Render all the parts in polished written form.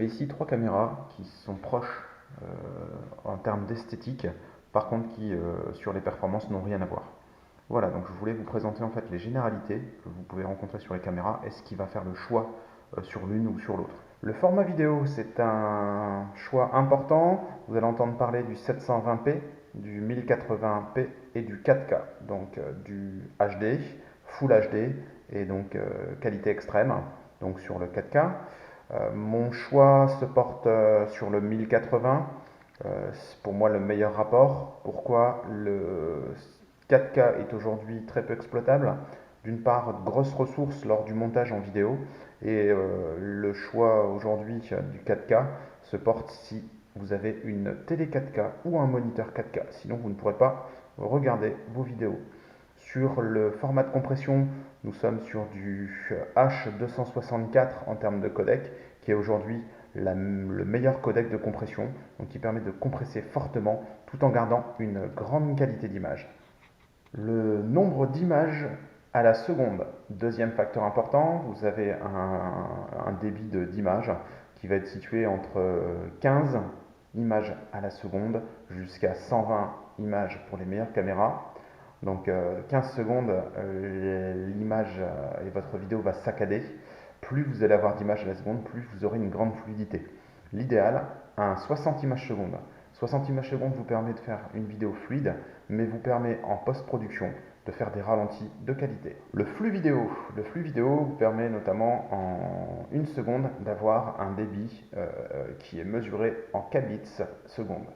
ici trois caméras qui sont proches en termes d'esthétique, par contre qui sur les performances n'ont rien à voir. Voilà, donc je voulais vous présenter en fait les généralités que vous pouvez rencontrer sur les caméras et ce qui va faire le choix sur l'une ou sur l'autre. Le format vidéo, c'est un choix important. Vous allez entendre parler du 720p, du 1080p et du 4K, donc du HD, Full HD et donc qualité extrême, donc sur le 4K. Mon choix se porte sur le 1080. C'est pour moi le meilleur rapport. Pourquoi le 4K est aujourd'hui très peu exploitable? D'une part, de grosses ressources lors du montage en vidéo, et le choix aujourd'hui du 4K se porte si vous avez une télé 4K ou un moniteur 4K. Sinon, vous ne pourrez pas regarder vos vidéos. Sur le format de compression, nous sommes sur du H264 en termes de codec, qui est aujourd'hui le meilleur codec de compression, donc qui permet de compresser fortement tout en gardant une grande qualité d'image. Le nombre d'images à la seconde, deuxième facteur important, vous avez un débit d'images qui va être situé entre 15 images à la seconde jusqu'à 120 images pour les meilleures caméras. Donc 15 secondes, l'image et votre vidéo va saccader. Plus vous allez avoir d'images à la seconde, plus vous aurez une grande fluidité. L'idéal, un 60 images secondes. 60 images secondes vous permet de faire une vidéo fluide, mais vous permet en post-production de faire des ralentis de qualité. Le flux vidéo vous permet notamment en une seconde d'avoir un débit qui est mesuré en kbits seconde.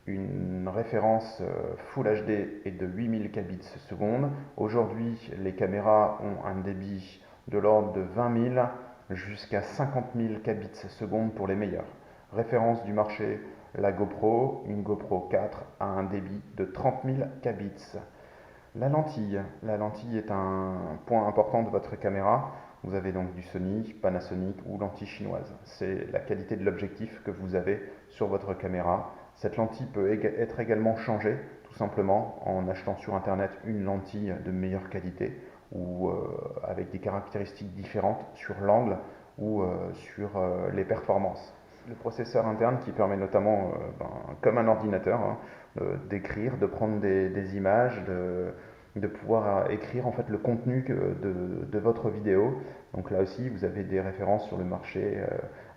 Une référence Full HD est de 8000 kbits seconde. Aujourd'hui, les caméras ont un débit de l'ordre de 20 000 jusqu'à 50 000 kbits seconde pour les meilleurs. Référence du marché, la GoPro, une GoPro 4 a un débit de 30 000 kbits. La lentille est un point important de votre caméra. Vous avez donc du Sony, Panasonic ou lentille chinoise. C'est la qualité de l'objectif que vous avez sur votre caméra. Cette lentille peut être également changée, tout simplement en achetant sur internet une lentille de meilleure qualité ou avec des caractéristiques différentes sur l'angle ou sur les performances. Le processeur interne qui permet notamment, comme un ordinateur, d'écrire, de prendre des images, de pouvoir écrire en fait le contenu de votre vidéo. Donc là aussi, vous avez des références sur le marché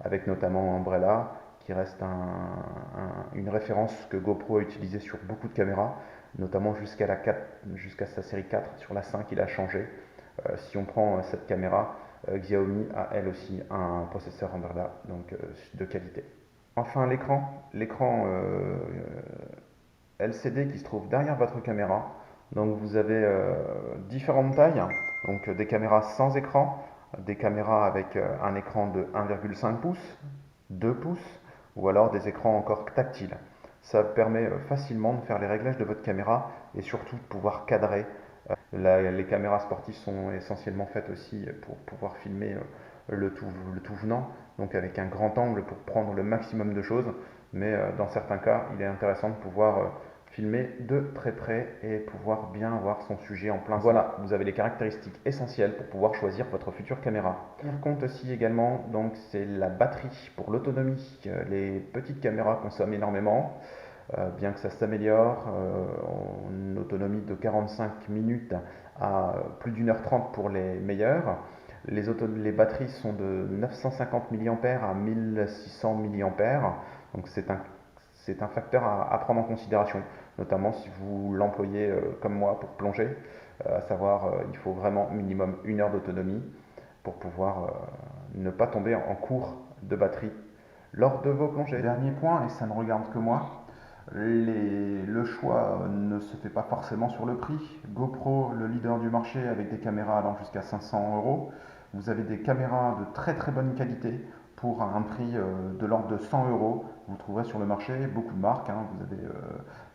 avec notamment Umbrella, qui reste une référence que GoPro a utilisée sur beaucoup de caméras, notamment jusqu'à sa série 4. Sur la 5, il a changé. Si on prend cette caméra, Xiaomi a elle aussi un processeur Umbrella, donc de qualité. Enfin, l'écran LCD qui se trouve derrière votre caméra. Donc vous avez différentes tailles, donc des caméras sans écran, des caméras avec un écran de 1,5 pouces, 2 pouces, ou alors des écrans encore tactiles. Ça permet facilement de faire les réglages de votre caméra et surtout de pouvoir cadrer. Les caméras sportives sont essentiellement faites aussi pour pouvoir filmer le tout venant, donc avec un grand angle pour prendre le maximum de choses, mais dans certains cas, il est intéressant de pouvoir filmer de très près et pouvoir bien voir son sujet en plein. Voilà, vous avez les caractéristiques essentielles pour pouvoir choisir votre future caméra. On compte aussi également, donc c'est la batterie pour l'autonomie. Les petites caméras consomment énormément. Bien que ça s'améliore, en autonomie de 45 minutes à plus d'1h30 pour les meilleurs. Les batteries sont de 950 mAh à 1600 mAh, donc c'est un facteur à prendre en considération, notamment si vous l'employez comme moi pour plonger, à savoir il faut vraiment minimum 1 heure d'autonomie pour pouvoir ne pas tomber en cours de batterie lors de vos plongées. Dernier point, et ça ne regarde que moi, le choix ne se fait pas forcément sur le prix. GoPro, le leader du marché avec des caméras allant jusqu'à 500 euros. Vous avez des caméras de très très bonne qualité pour un prix de l'ordre de 100 euros. Vous trouverez sur le marché beaucoup de marques. Vous avez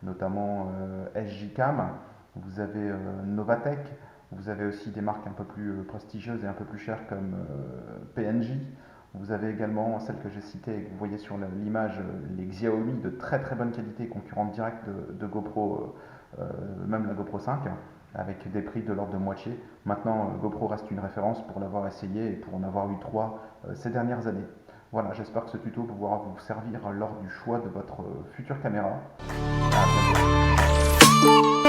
notamment SJ Cam, vous avez Novatech, vous avez aussi des marques un peu plus prestigieuses et un peu plus chères comme PNJ. Vous avez également celle que j'ai citée et que vous voyez sur l'image, les Xiaomi de très très bonne qualité, concurrente directe de GoPro, même la GoPro 5, avec des prix de l'ordre de moitié. Maintenant, GoPro reste une référence pour l'avoir essayé et pour en avoir eu 3 ces dernières années. Voilà, j'espère que ce tuto pourra vous servir lors du choix de votre future caméra. À bientôt.